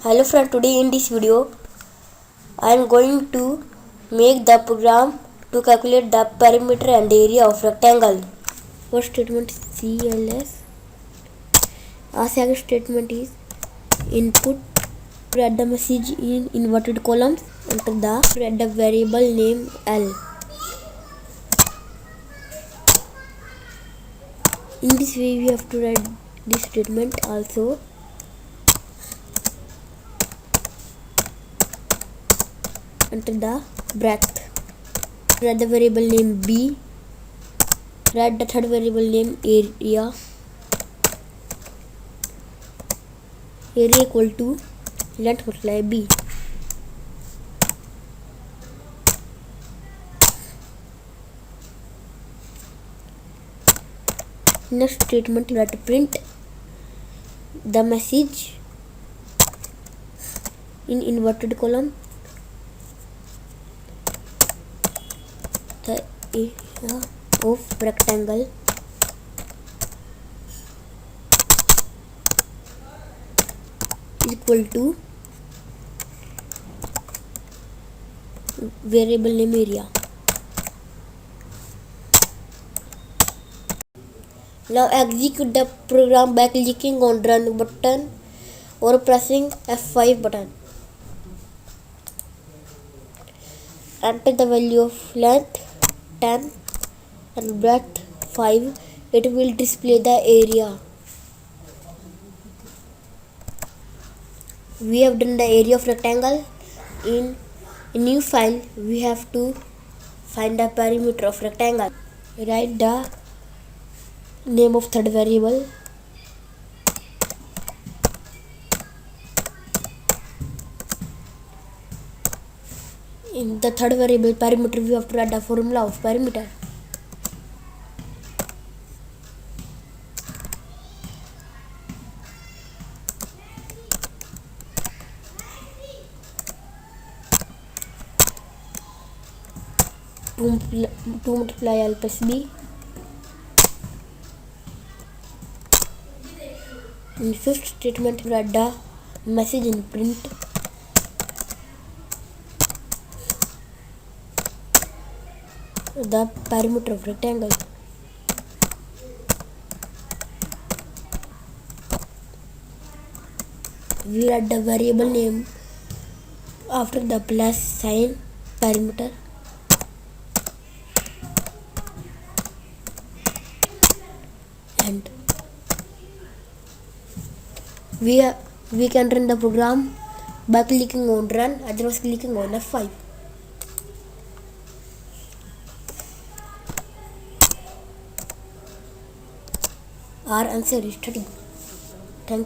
Hello friend, today in this video I am going to make the program to calculate the perimeter and area of rectangle. First statement is CLS. Our second statement is input. Add the message in inverted columns. Add the variable name L. In this way we have to write this statement also. Enter the bracket. Write the variable name B. Write the third variable name area. Area equal to length multiply B. Next statement, we have to print the message in inverted column. The area of rectangle is equal to variable name area. Now execute the program by clicking on run button or pressing F5 button. Enter the value of length 10 and breadth 5. It will display the area. We have done the area of rectangle. In a new file we have to find the perimeter of rectangle. Write the name of third variable. In the third variable perimeter we have to write the formula of perimeter. To multiply L plus B. In fifth statement we write the message in print. The perimeter of rectangle. We write the variable name after the plus sign perimeter. And we can run the program by clicking on run, otherwise clicking on F5. Our answer is 30. Thank you.